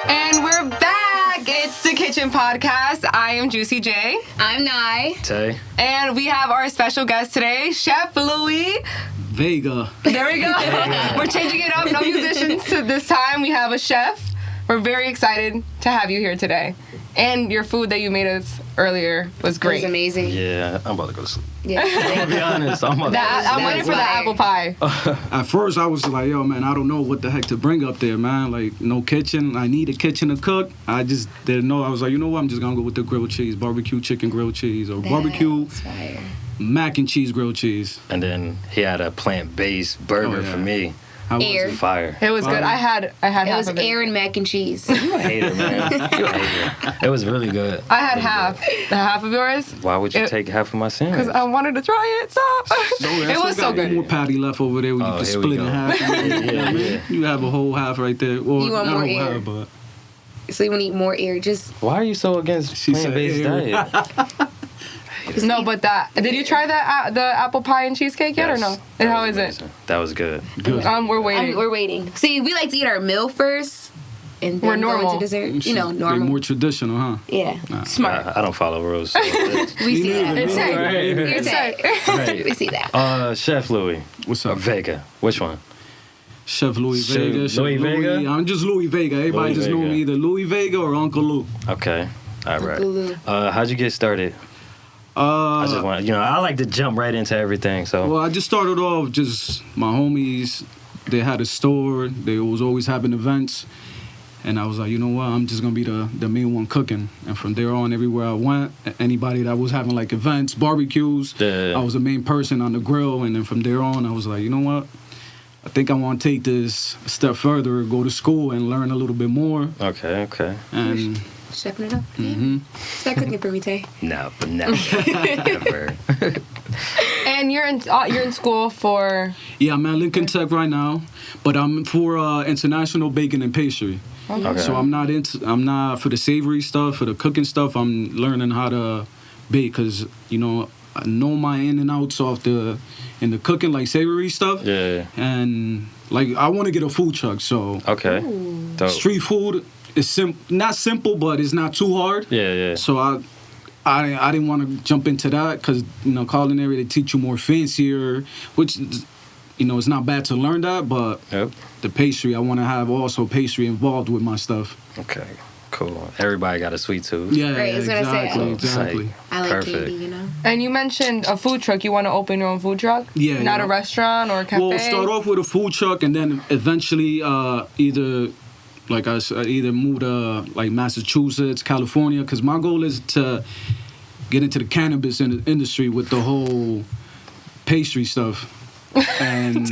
And we're back. It's the Kitchen Podcast. I am Juicy J. I'm Nye. Tay. And we have our special guest today, Chef Louie Vega. There we go. We're changing it up. No musicians this time. We have a chef. We're very excited to have you here today. And your food that you made us earlier was great. It was amazing. Yeah, I'm about to go to sleep. Yeah. I'll be honest. I'm waiting for the apple pie. At first, I was like, yo, man, I don't know what the heck to bring up there, man. Like, no kitchen. I need a kitchen to cook. I just didn't know. I was like, you know what? I'm just going to go with the grilled cheese, barbecue chicken grilled cheese, or barbecue fire. mac and cheese grilled cheese. And then he had a plant-based burger for me. How was Air. it? Fire. It was good. I had It half was of it. air and mac and cheese. You a hater, man. You a hater. It was really good. I had half. The half of yours? Why would you take half of my sandwich? Because I wanted to try it. Stop. It was so good. More patty left over there. We Oh, can here split we in go. half. Yeah. You have a whole half right there. Well, You want not more a whole air. half, but So you want to eat more air? Just Why are you so against She said plant-based air. diet? No, but did you try the apple pie and cheesecake yet or no? Yes. And That how was is it? amazing. That was good. good. We're waiting. we're waiting. See, we like to eat our meal first, and then We're go normal. into dessert. They're Normal. more traditional, huh? Yeah, Smart. I don't follow rules. So we see that. It's tight. Right. It's tight. Right. We see that. Chef Louie. What's up? Vega. Which one? Chef Louie Chef Vega. Chef Louie Vega? I'm just Louie Vega. Everybody Louie just know Vega. me either Louie Vega or Uncle Lou. Okay. All right. Uncle Lou. How'd you get started? I just want, I like to jump right into everything. So Well, I just started off just my homies. They had a store. They was always having events, and I was like, you know what? I'm just gonna be the main one cooking. And from there on, everywhere I went, anybody that was having like events, barbecues, Yeah. I was the main person on the grill. And then from there on, I was like, you know what? I think I want to take this a step further, go to school and learn a little bit more. okay. And Chefing it up. mhm. Start cooking for me, Tay. No, never. And you're in school for yeah, I'm at Lincoln Tech right now, but I'm for international baking and pastry. Okay. So I'm not for the savory stuff, for the cooking stuff. I'm learning how to bake because I know my in and outs of the cooking, like savory stuff. Yeah. And like I want to get a food truck, so Okay. Dope. street food is not simple, but it's not too hard. Yeah. So I didn't want to jump into that because culinary they teach you more fancier, which it's not bad to learn that, but Yep. the pastry I want to have also pastry involved with my stuff. Okay. Cool. Everybody got a sweet tooth. Yeah, Right, I was gonna say. exactly. I like Perfect. candy, and you mentioned a food truck. You want to open your own food truck? Yeah, Not yeah. a restaurant or a cafe. Well, start off with a food truck and then eventually either move to like Massachusetts, California, because my goal is to get into the cannabis industry with the whole pastry stuff. And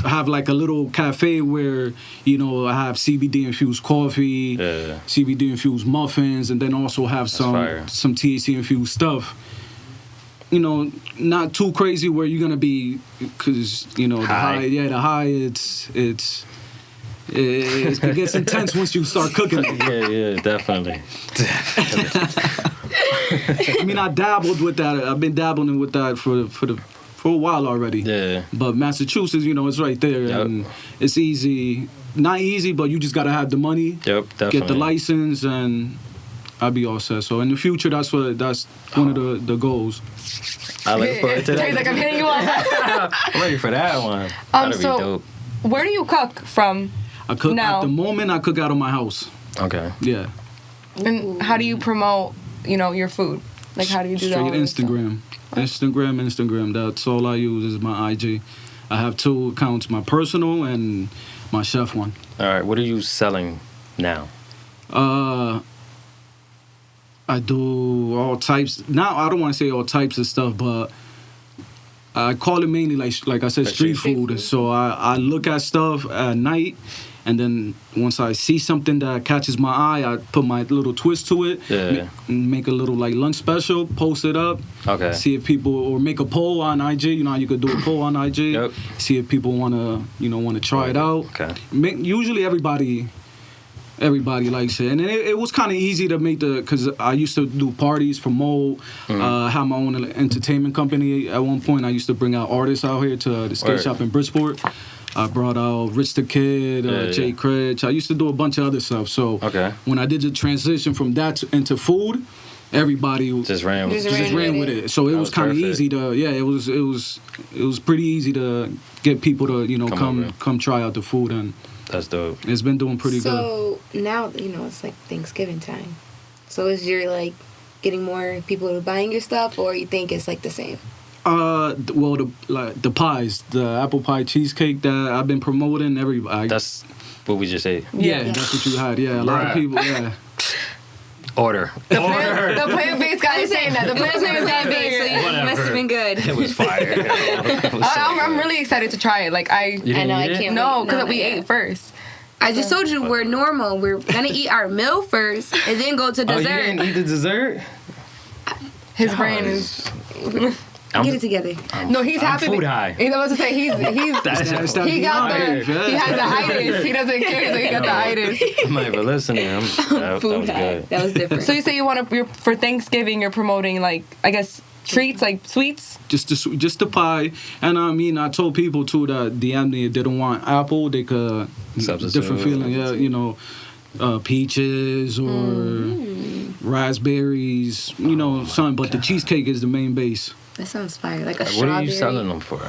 have like a little cafe where I have CBD infused coffee, Yeah. CBD infused muffins, and then also have fire. some THC infused stuff. Not too crazy where you're gonna be, because the High. high it gets intense once you start cooking it. Yeah, definitely. I mean, I dabbled with that. I've been dabbling with that for a while already. Yeah. But Massachusetts, it's right there, Yep. and it's easy. Not easy, but you just gotta have the money, Yep, definitely. get the license, and I'll be all set. So in the future, that's one of the goals. I look forward to He's like, I'm that. hitting you up. I'm ready for that one. That'll be so- dope. Where do you cook from? I cook Now- at the moment. I cook out of my house. Okay. Yeah, And how do you promote, your food? Like, how do you do that? straight Instagram. That's all I use is my IG. I have 2 accounts: my personal and my chef one. All right. What are you selling now? I do all types. Now I don't want to say all types of stuff, but I call it mainly like I said, Like street street food. So I look at stuff at night, and then once I see something that catches my eye, I put my little twist to it. Yeah. Make a little like lunch special, post it up. Okay. See if people, or make a poll on IG. You know how you could do a poll on IG. Yep. See if people wanna try it out. Okay. Usually everybody likes it, and it was kind of easy to make because I used to do parties, promote, have my own entertainment company. At one point, I used to bring out artists out here to the skate Word. shop in Bridgeport. I brought out Rich the Kid, Jay Critch. I used to do a bunch of other stuff. So when I did the transition from that into food, everybody just ran with it. So it was kind of easy to it was pretty easy to get people to come try out the food, and that's dope. It's been doing pretty good. So now it's like Thanksgiving time. So is your like getting more people to buying your stuff, or you think it's like the same? Well, the pies, the apple pie cheesecake that I've been promoting, everybody. That's what we just ate. Yeah, that's what you had. Yeah, a lot of people. Yeah. Order. The plant-based guy is saying that. The plant-based guy is saying so you must have been good. It was fire. I'm really excited to try it. Like I know I can't. No, because we ate first. I just told you we're normal. We're gonna eat our meal first and then go to dessert. Oh, you didn't eat the dessert? His brain is. Get it together. No, he's happy. Food high. He's about to say he got the he has the itis. He doesn't care, so he got the itis. I'm not even listening. That was good. That was different. So you say for Thanksgiving you're promoting like I guess treats like sweets. Just the pie, and I mean I told people too that DM me if they don't want apple they could different feeling. Yeah, peaches or raspberries. Something. But the cheesecake is the main base. That sounds fire. Like a strawberry. What are you selling them for?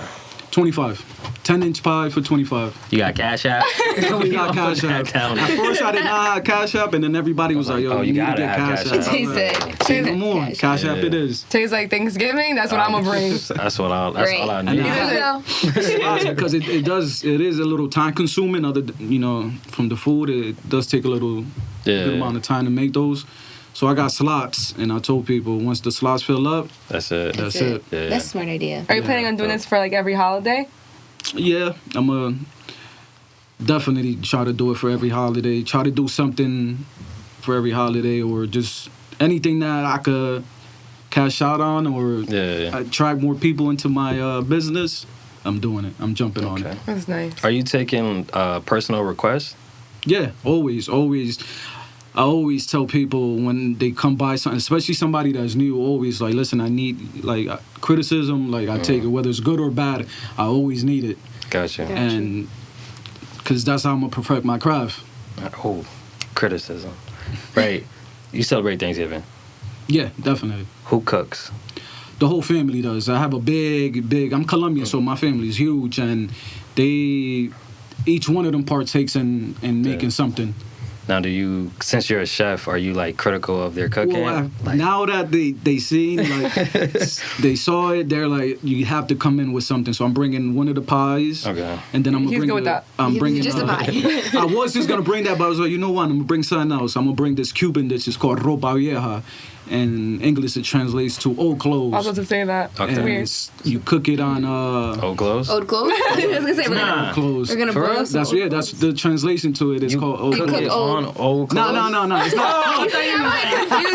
25. 10-inch pie for 25. You got Cash App? We got Cash App. At first I did not have Cash App, and then everybody was like, yo, you need to get Cash App. He said, say no more. Cash App it is. Tastes like Thanksgiving, that's what I'm going to bring. That's all I need. Because it is a little time consuming, from the food. It does take a little good amount of time to make those. So I got slots, and I told people once the slots fill up, that's it. That's Yeah. a smart idea. Are you planning on doing this for like every holiday? Yeah, I'm gonna definitely try to do it for every holiday. Try to do something for every holiday, or just anything that I could cash out on, or attract more people into my business. I'm doing it. I'm jumping on it. That's nice. Are you taking personal requests? Yeah, always. I always tell people when they come by something, especially somebody that's new, always like, listen, I need like criticism, like I take it, whether it's good or bad, I always need it. Gotcha. And because that's how I'm going to perfect my craft. Oh, criticism. Right. You celebrate Thanksgiving? Yeah, definitely. Who cooks? The whole family does. I have a big, I'm Colombian, so my family's huge, and each one of them partakes in making something. Now, since you're a chef, are you like critical of their cooking? Well, now that they seen, like, they saw it, they're like, you have to come in with something. So I'm bringing one of the pies. Okay. And then I'm He's gonna good with that. I'm bringing just a pie. I was just gonna bring that, but I was like, you know what? I'm gonna bring something else. I'm gonna bring this Cuban dish. It's called ropa vieja. In English, it translates to old clothes. I was about to say that. Okay. It's weird. You cook it on old clothes. Old clothes. I was gonna say old clothes. We're gonna boil some old That's the translation to it. It's called old Cook clothes. it on old clothes. No. It's not.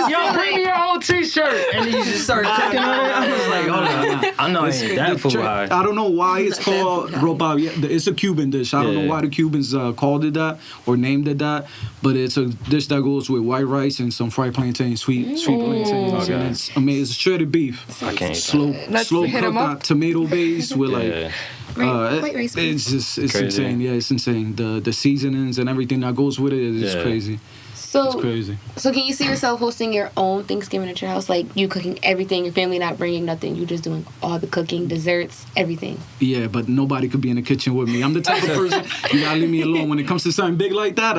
Yo, bring me your old T-shirt, and then you just start cooking on it. I was like, hold on, I know I ain't that fool high. I don't know why it's called ropa. It's a Cuban dish. I don't know why the Cubans called it that or named it that, but it's a dish that goes with white rice and some fried plantains, sweet plantains. Okay. And it's amazing. It's shredded beef. I can't eat slow hit 'em cooked up. on tomato base with like. white rice. It's crazy. insane. Yeah, it's insane. The seasonings and everything that goes with it is crazy. So it's crazy. So can you see yourself hosting your own Thanksgiving at your house? Like you cooking everything, your family not bringing nothing, you just doing all the cooking, desserts, everything. Yeah, but nobody could be in the kitchen with me. I'm the type of person, you gotta leave me alone. When it comes to something big like that,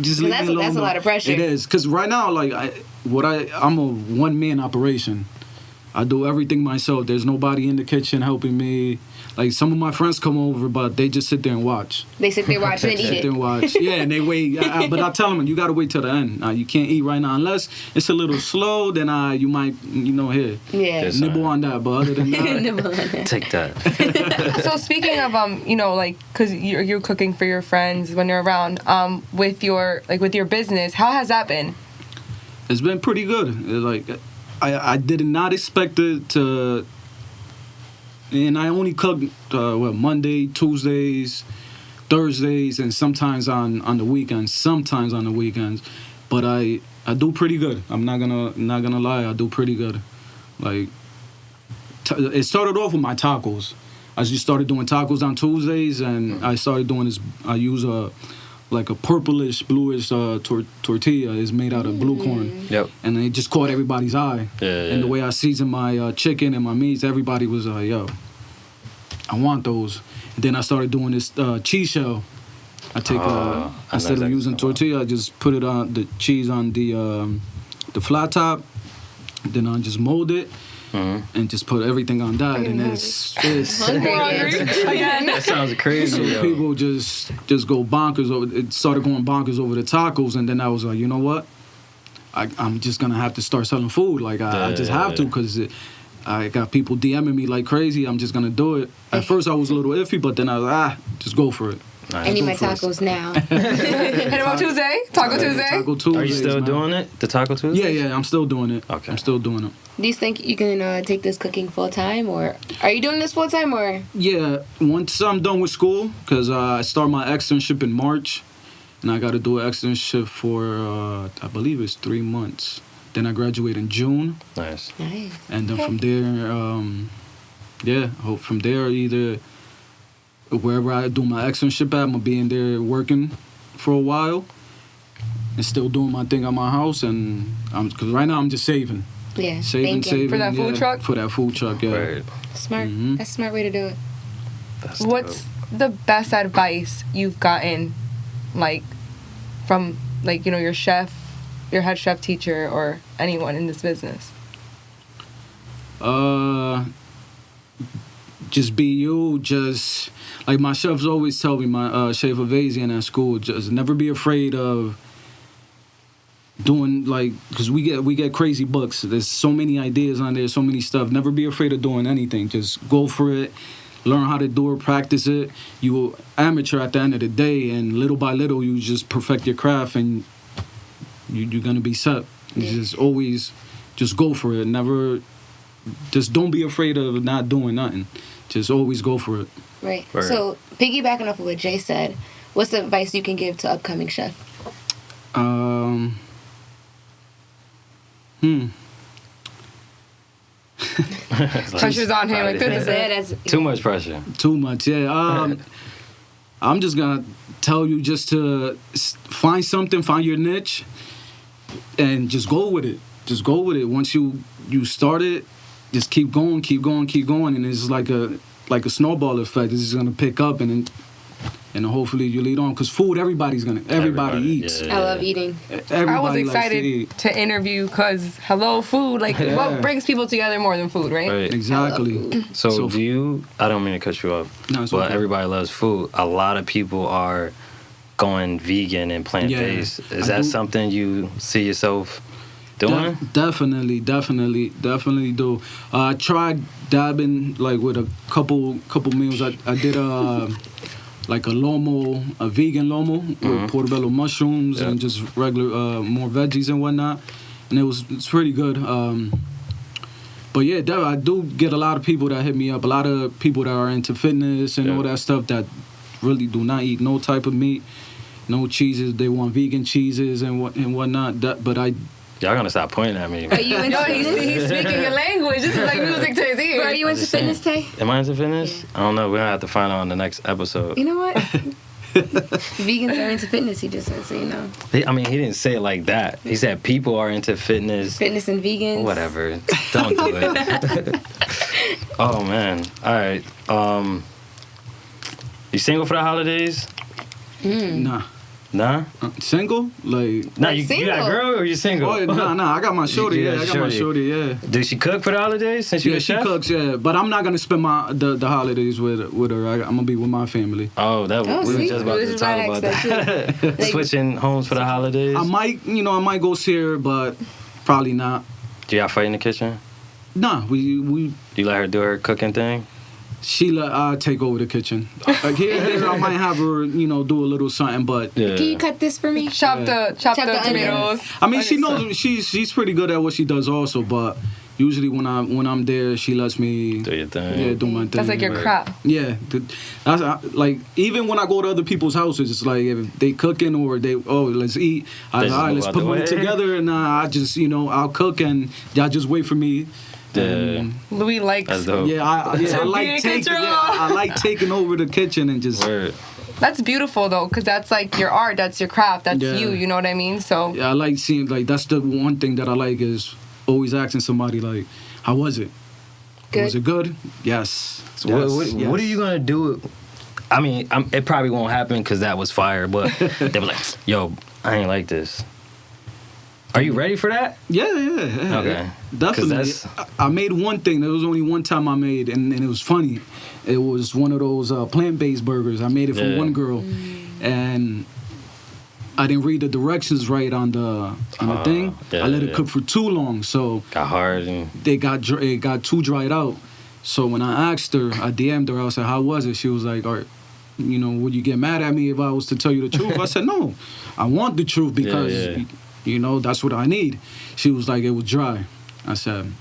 just leave me alone. That's a lot of pressure. It is, because right now, like, I'm a one-man operation. I do everything myself. There's nobody in the kitchen helping me. Like, some of my friends come over, but they just sit there and watch. They sit there watching and eat Sit there and watch. Yeah, and they wait. But I tell them, you got to wait till the end. You can't eat right now. Unless it's a little slow, then you might, here. Yeah. Nibble on that. But other than that. Take that. So speaking of, because you're cooking for your friends when you're around, with your business, how has that been? It's been pretty good. Like, I did not expect it to... And I only cook Monday, Tuesdays, Thursdays, and sometimes on the weekends. But I do pretty good. I'm not gonna lie. I do pretty good. Like, it started off with my tacos. I just started doing tacos on Tuesdays, and I started doing this. I use a purplish, bluish tortilla. It's made out of blue corn. Yep. And it just caught everybody's eye. Yeah. And the way I season my chicken and my meats, everybody was like, yo, I want those. And then I started doing this cheese shell. I take instead of using tortilla, I just put it on the cheese on the flat top. Then I just mold it. And just put everything on that, and it's That sounds crazy. so people just go bonkers over. It started going bonkers over the tacos, and then I was like, you know what? I'm just gonna have to start selling food. Like I just have to, because I got people DMing me like crazy. I'm just gonna do it. At first I was a little iffy, but then I was like, just go for it. I need my tacos now. Hit him up Tuesday. Taco Tuesday. Taco Tuesdays, Are you still doing it? The Taco Tuesday? Yeah, I'm still doing it. Okay. I'm still doing it. Do you think you can take this cooking full time, or are you doing this full time, or? Yeah, once I'm done with school, because I start my externship in March, and I got to do an externship for, I believe it's 3 months. Then I graduate in June, Nice. Nice. and then from there, hope from there either wherever I do my externship at, I'm gonna be in there working for a while, and still doing my thing at my house, and because right now I'm just saving. Yeah. Saving For that food truck? For that food truck, yeah. Right. Smart. Mhm. That's a smart way to do it. That's What's the best advice you've gotten, like, from, like, you know, your chef, your head chef teacher, or anyone in this business? Just be you. Just like my chefs always tell me, my Chef Louie at school, just never be afraid of doing, like, because we get crazy books. There's so many ideas on there, so many stuff. Never be afraid of doing anything. Just go for it. Learn how to do it, practice it. You will amateur at the end of the day, and little by little you just perfect your craft, and you're gonna be set. You just always just go for it. Never, just don't be afraid of not doing nothing. Just always go for it. Right. Right. So, piggybacking off of what Jay said, what's the advice you can give to upcoming chef? Pressure's on him. Like, That's Too much pressure. Too much, yeah. I'm just gonna tell you just to find something, find your niche, and just go with it. Just go with it. Once you start it, just keep going, and it's like a snowball effect. It's just gonna pick up, and hopefully you lead on. Because food, everybody eats. Yeah. I love eating. Everybody I was likes to excited eat. to interview because hello, food. Like, what brings people together more than food, right? Right. Exactly. So do you? I don't mean to cut you off. No, it's but okay. everybody loves food. A lot of people are going vegan and plant based. Yeah, Is I that do. something you see yourself doing? Definitely do. I tried dabbing like with a couple meals. I did like a vegan lomo with portobello mushrooms and just regular more veggies and whatnot, and it's pretty good. But yeah, I do get a lot of people that hit me up. A lot of people that are into fitness and all that stuff that really do not eat no type of meat, no cheeses. They want vegan cheeses and whatnot. Y'all gonna stop pointing at me. Are you into Yo, he's fitness? speaking your language. This is like music to his Bro, ears. are you into fitness, Tay? Am I into fitness? I don't know. We're gonna have to find out on the next episode. You know what? Vegans are into fitness, he just said, so you know. He didn't say it like that. He said people are into fitness. Fitness and vegans. Whatever. Don't do it. Oh man. All right. You single for the holidays? Nah. Nah. Single? Like. Nah. You got single. a girl or you single? Oh nah. I got my shorty. You Yeah, got I got my shorty. shorty. Yeah. Does she cook for the holidays since you Yeah, a she chef? cooks. Yeah, but I'm not gonna spend the holidays with her. I'm gonna be with my family. Oh, we were see? just about We to was talk about about to ask that that. Switching homes for the holidays. I might go see her, but probably not. Do y'all fight in the kitchen? Nah, we Do you let her do her cooking thing? I take over the kitchen. Like here and there, I might have her, do a little something, but Yeah. Can you cut this for me? Chop the onions. tomatoes. I mean, she knows she's pretty good at what she does also. But usually when I'm there, she lets me Do your thing. do my thing. That's like your crap. Yeah, like even when I go to other people's houses, it's like if they cooking or let's eat. They just All right, move let's out put the money way. together, and I just I'll cook and y'all just wait for me, Yeah. Louis likes. That's dope. Yeah, I Be in like taking. control. Yeah, I like taking over the kitchen and just. Word. That's beautiful though, because that's like your art, that's your craft, that's Yeah. you. You know what I mean? So Yeah, I like seeing like that's the one thing that I like is always asking somebody like, "How was it? Good. Was it good? Yes." So Yes, what yes. are you gonna do? I mean, it probably won't happen because that was fire. But they were like, "Yo, I ain't like this." Are you ready for that? Yeah. Okay. 'Cause Definitely. that's- I made one thing. There was only one time I made, and it was funny. It was one of those plant-based burgers. I made it for Yeah. one girl, and I didn't read the directions right on the thing. yeah, I let it yeah. cook for too long, so Got hard and it got too dried out. So when I asked her, I DM'd her. I said, "How was it?" She was like, "All right, would you get mad at me if I was to tell you the truth?" I said, "No, I want the truth because that's what I need." She was like, "It was dry." I said,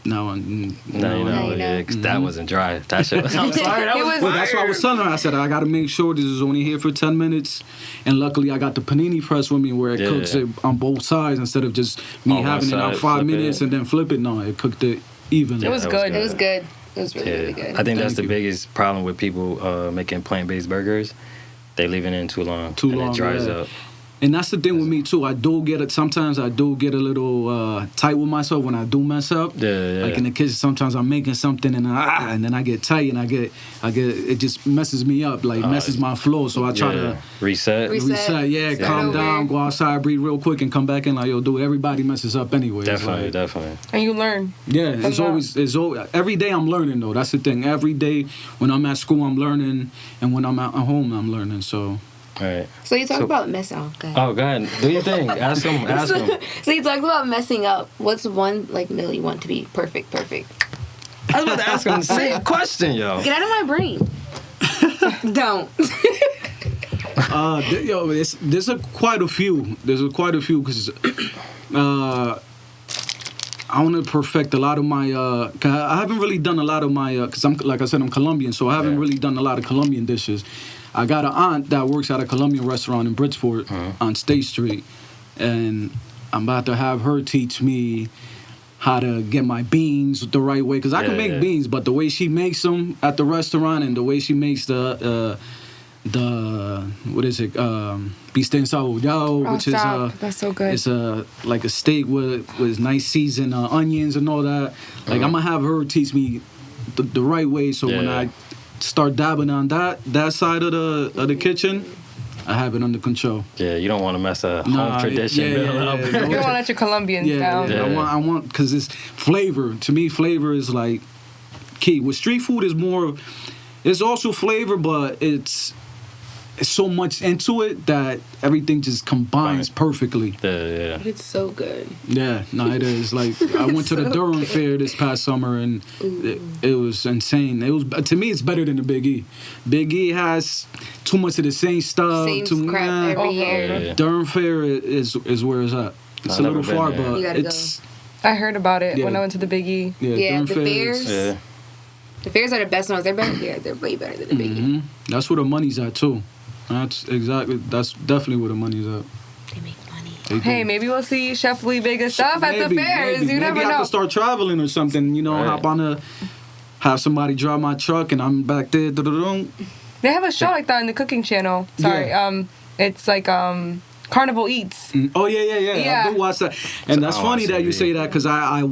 "No, no, know. yeah, because that wasn't dry. That shit was. I'm sorry, that It was. was- Well, that's what I was telling her. I said, I got to make sure this is only here for 10 minutes. And luckily, I got the panini press with me where it Yeah. cooks it on both sides instead of just me On one having it out side, 5 flip minutes it. and then flip it. No, it cooked it evenly. It was that good. It was good. It was really, really good. I think that's Thank the you. biggest problem with people making plant-based burgers. They leave it in too long. Too and long, it dries yeah. up. And that's the thing with me, too. Sometimes I do get a little tight with myself when I do mess up. Yeah. Like in the kitchen, sometimes I'm making something and then I get tight and I get it just messes me up, like messes my flow. So I try to reset. reset, Start calm over. down, go outside, breathe real quick, and come back in. Like, yo, dude, everybody messes up anyway. Definitely. and you learn. Yeah, it's that. always every day I'm learning though. That's the thing. Every day when I'm at school, I'm learning, and when I'm at home, I'm learning. So All right. So you talk about messing up. Oh, go ahead. Do your thing. Ask them. Ask them. So you talked about messing up. What's one meal you want to be perfect? I was about to ask them the same question, yo. Get out of my brain. Don't. there's quite a few. There's quite a few because I want to perfect a lot of my. 'Cause I haven't really done a lot of my. Because I'm like I said, I'm Colombian, so I haven't really done a lot of Colombian dishes. I got an aunt that works at a Colombian restaurant in Bridgeport on State Street, and I'm about to have her teach me how to get my beans the right way. Because I can make beans, but the way she makes them at the restaurant and the way she makes the what is it? Bistec encebollado, which is That's so good. it's like a steak with nice seasoned onions and all that. Like I'm gonna have her teach me the right way, so when I start dabbling on that side of the kitchen, I have it under control. Yeah, you don't want to mess a home tradition. yeah, meal up. You don't want to let your Colombians down. Yeah. I want because it's flavor. To me, flavor is like key. With street food, is more. It's also flavor, but it's so much into it that everything just combines perfectly. Yeah. It's so good. Yeah, no, it is. Like I went to the So Durham good. Fair this past summer, and it was insane. It was to me, it's better than the Big E. Big E has too much of the same stuff. Same crap every year. Yeah. Durham Fair is where it's at. It's I've a little never been far, there. but You gotta it's I heard about it Yeah. when I went to the Big E. Yeah, Durham the Fair fairs. is- Yeah. The fairs are the best ones. They're better. Yeah, they're way better than the big. Mhm. That's where the money's at too. That's definitely where the money's at. They make money. They do. Hey, maybe we'll see Chef Louie Vega stuff at the Maybe, fairs. maybe. You never Maybe I know. can start traveling or something. Right. Hop on have somebody drive my truck and I'm back there. Da-da-dum. They have a show like that on the Cooking Channel. Sorry, Yeah. it's like Carnival Eats. Oh yeah. Yeah. I do watch that, and that's Oh, funny I that you see. say that because I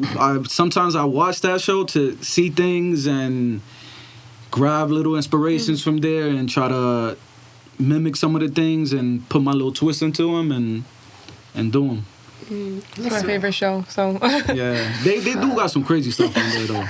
sometimes I watch that show to see things and grab little inspirations from there and try to mimic some of the things and put my little twist into them and do them. It's my favorite show. So, what Yeah, they do got some crazy stuff on there though.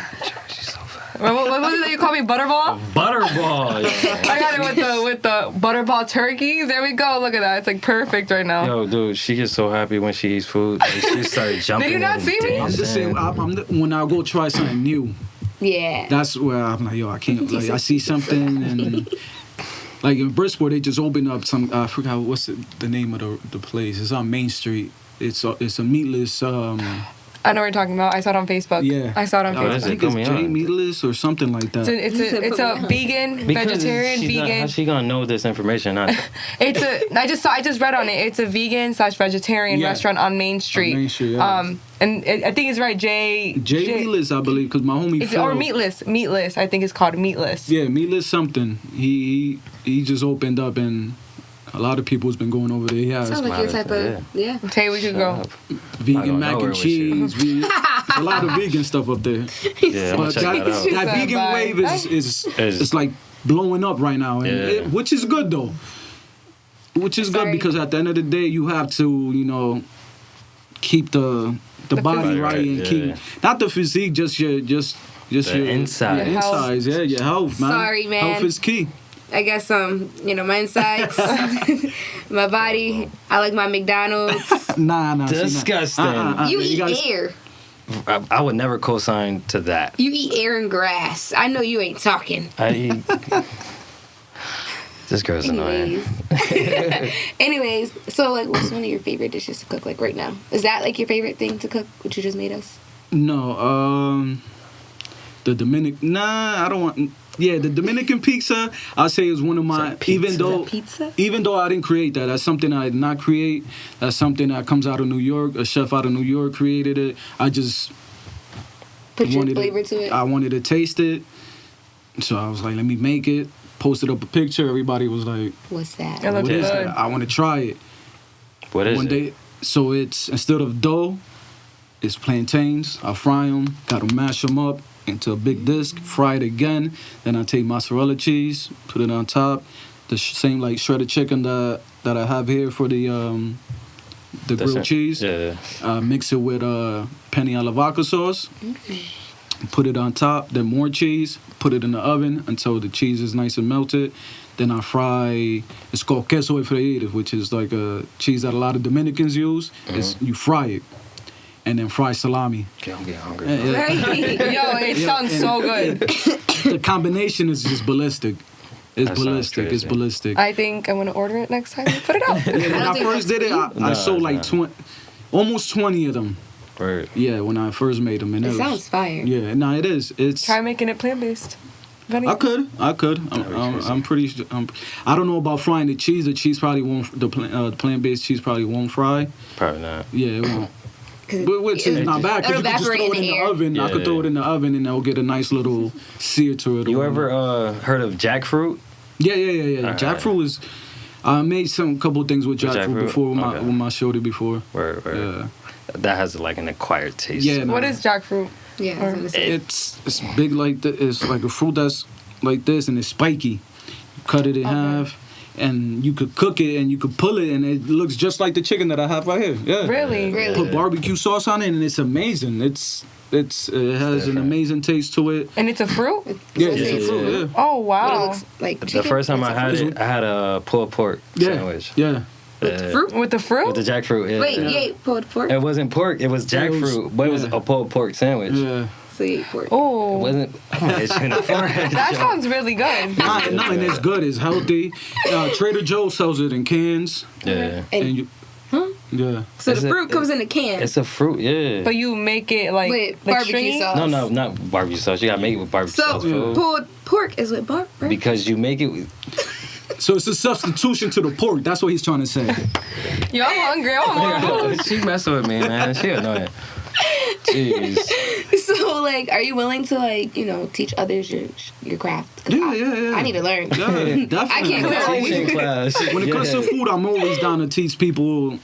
was it that you called me Butterball? Butterball. I got it with the Butterball turkeys. There we go. Look at that. It's like perfect right now. Yo, dude, she gets so happy when she eats food. Like, she started jumping. Did you not and see me? I'm just saying, dancing. when I go try something new, Yeah. that's where I'm like, yo, I can't. Like, I see something and. Like in Bridgeport, they just opened up some. I forgot what's the name of the place. It's on Main Street. It's a meatless I know what you're talking about. I saw it on Facebook. Yeah. I saw it on Oh, I Facebook. is it? think it's Put me Jay on. Meatless or something like that. It's a vegan, vegetarian, vegan. How's she gonna know this information? I just read on it. It's a vegan / vegetarian Yeah. restaurant on Main Street. Main Street, yeah. And I think it's right, Jay Meatless, I believe, because my homie It's, Phil. or Meatless. I think it's called Meatless. Yeah, Meatless something. He just opened up, and a lot of people's been going over there. He has Sounds like your type of yeah. Tay, we could go. vegan mac nowhere and with you. cheese. There's a lot of vegan stuff up there. Yeah, I'm gonna But check that out. that vegan Bye. wave is it's like blowing up right now, and Yeah. which is good though. Which is good Sorry. because at the end of the day, you have to keep the body physique. right and Yeah. keep not the physique, just your The inside. your Your health. insides, yeah, your health, man. Sorry, man. Health is key. I guess my insides, my body. I like my McDonald's. Nah, see, nah. Disgusting. You you eat gotta- air. I would never co-sign to that. You eat air and grass. I know you ain't talking. I eat. This girl's annoying. Anyways, so like, what's one of your favorite dishes to cook like right now? Is that like your favorite thing to cook? What you just made us? No, the Dominican. Nah, I don't want. Yeah, the Dominican pizza. I'll say is one of my. Is that Even pizza? though, Is that pizza? even though I didn't create that, that's something I did not create. That's something that comes out of New York. A chef out of New York created it. I just Put your wanted flavor to it. I wanted to taste it, so I was like, let me make it. Posted up a picture. Everybody was like, What's that? It looks "What is good. that? I want to try it." What is One it? day, so it's instead of dough, it's plantains. I fry them, gotta mash them up into a big disc, fry it again. Then I take mozzarella cheese, put it on top. The same like shredded chicken that I have here for the That's grilled it. cheese. Yeah. Mix it with penne alla vodka sauce. Put it on top. Then more cheese. Put it in the oven until the cheese is nice and melted. Then I fry. It's called queso e freír, which is like a cheese that a lot of Dominicans use. It's you fry it, and then fry salami. Okay, I'm getting hungry. Yeah, yeah. Yo, it sounds so good. The combination is just ballistic. It's That sounds ballistic. It's crazy. ballistic. I think I'm gonna order it next time and put it out. Yeah, when I think first did it, I No, sold like it's not. almost 20 of them. Word. Yeah, when I first made them, and It was, sounds fire. Yeah, no, it is. It's. Try making it plant based. I could. That'd be crazy. I'm pretty. I don't know about frying the cheese. The cheese probably won't. The plant-based cheese probably won't fry. Probably not. Yeah, it won't. 'Cause Which is not bad because it'll you can just throw evaporate it in the air. oven. I could Yeah. throw it in the oven and it'll get a nice little sear to it. You ever heard of jackfruit? Yeah. Alright. Jackfruit is. I made couple things with With jackfruit jackfruit? before Okay. when I showed it before. Word. Yeah. That has like an acquired taste. Yeah, no. What is jackfruit? Yeah, I was gonna say. It's big like this. It's like a fruit that's like this and it's spiky. You cut it in half. And you could cook it and you could pull it and it looks just like the chicken that I have right here. Yeah. Really? Really? Put barbecue sauce on it and it's amazing. It has an different. amazing taste to it. And it's a fruit? Yeah, It's it's yeah, a fruit, yeah. yeah. Oh What it wow. looks like The chicken? first time It's I a had fruit. it, I had a pulled pork Yeah. sandwich. Yeah. Yeah. Fruit? With the fruit? With the jackfruit. Yeah. Wait, you ate pulled pork? It wasn't pork. It was Yeah, it was- jackfruit, but it was yeah. a pulled pork sandwich. Yeah. So you ate pork. It Oh, wasn't. I'm gonna hit you in the forehead. that Joe. sounds really good. No, and it's good. It's healthy. Trader Joe sells it in cans. Yeah. And you, Huh? yeah. So Is the it- fruit comes in a can. It's a fruit. Yeah. But you make it like With like barbecue stringy? sauce. No, not barbecue sauce. You gotta make it with barbecue So sauce. fool. pulled pork is with barbecue. Because you make it with. So it's a substitution to the pork. That's what he's trying to say. Yo, I'm hungry. I want more food. She messing with me, man. She annoying. Jeez. So like, are you willing to like teach others your craft? 'Cause Yeah. I need to learn. Yeah, definitely. I can't cook. Teaching class. When it comes to food, I'm always down to teach people,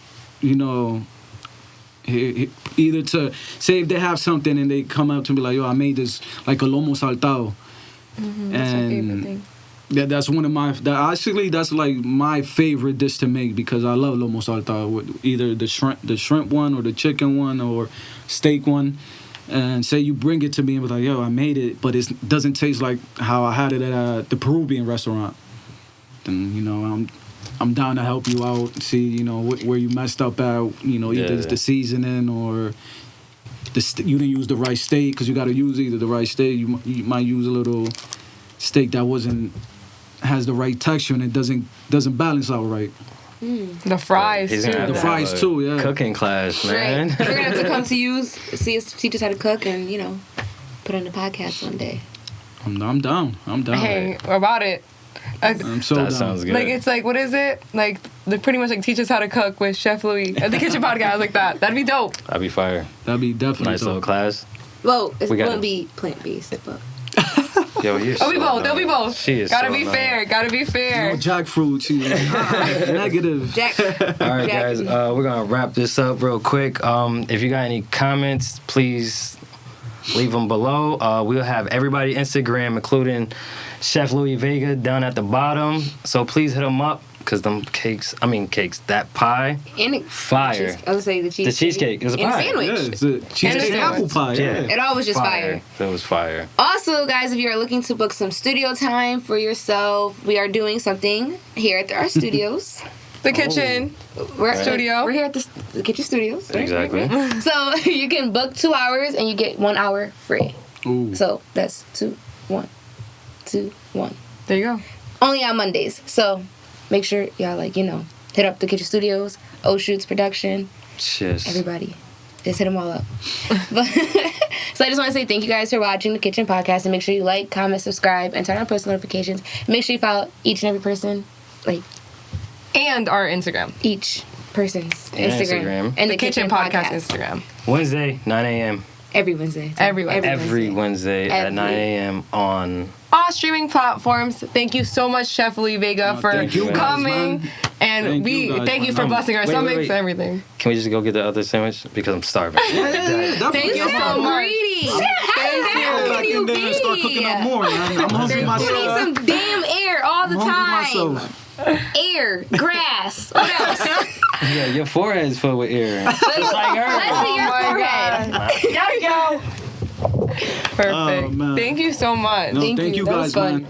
either to say if they have something and they come up to me like, yo, I made this like a lomo saltado. That's my favorite thing. That's one of my that's like my favorite dish to make because I love lomo saltado with either the shrimp one or the chicken one or steak one. And say you bring it to me and be like, yo, I made it, but it doesn't taste like how I had it at the Peruvian restaurant. Then I'm down to help you out. See where you messed up at. Either it's the seasoning or you didn't use the right steak because you got to use either the right steak. You might use a little steak that has the right texture and it doesn't balance out right. The fries He's too. gonna have The to fries have a too, yeah. Cooking class, man. Right. We're gonna have to come to you, teach us how to cook, and put on the podcast one day. I'm down. I'm down. Hey, about it. I'm so That down. sounds good. Like it's like, what is it? Like they pretty much like teach us how to cook with Chef Louie at the kitchen podcast like that. That'd be dope. That'd be fire. That'd be definitely Nice little dope. class. Well, it We got won't it. be plant-based, but Yo, you're They'll be so both. They'll be annoying. both. She is Gotta so be annoying. fair. Gotta be fair. No jackfruit. She's like, negative. Jack. All right, guys, Jackie. we're gonna wrap this up real quick. If you got any comments, please leave them below. We'll have everybody Instagram, including Chef Louie Vega, down at the bottom. So please hit them up, cause that pie, And it, fire. I would say the cheesecake. The cheesecake is a and pie. a sandwich. Yeah, it's a cheesecake And a apple pie. Yeah. It all was just fire. It was fire. Also, guys, if you're looking to book some studio time for yourself, we are doing something here at our studios. The kitchen. We're Studio. We're here at the kitchen studios. right? Exactly. So you can book 2 hours and you get 1 hour free. Ooh. So that's 2, 1, 2, 1. There you go. Only on Mondays. So make sure y'all hit up the kitchen studios, O Shoots Production, Cheers. everybody. Just hit them all up. But so I just want to say thank you guys for watching the Kitchen Podcast, and make sure you like, comment, subscribe, and turn on post notifications. Make sure you follow each and every person, And our Instagram. each person's And Instagram. Instagram. And The Kitchen Podcast Instagram. Wednesday, 9 a.m. Every Wednesday. Every Wednesday. Every Wednesday at Every. 9 a.m. on. All streaming platforms. Thank you so much, Chef Louie Vega, for thank you guys, coming. man. And Thank we you guys, thank you man. for blessing our Wait, stomachs wait. and everything. Can we just go get the other sandwich? Because I'm starving. Thank you so much. Greedy. Thank How you. can Back you in there and start be? cooking up more. Man. I'm hungry You myself. need some damn air all the I'm hungry time. myself. Air, grass. What else? Yeah, your forehead's full with air. Just like her. Let's see your Oh forehead. Gotta go. Perfect. Oh, man. Thank you so much. No, Thank thank you. you That guys, was fun. man.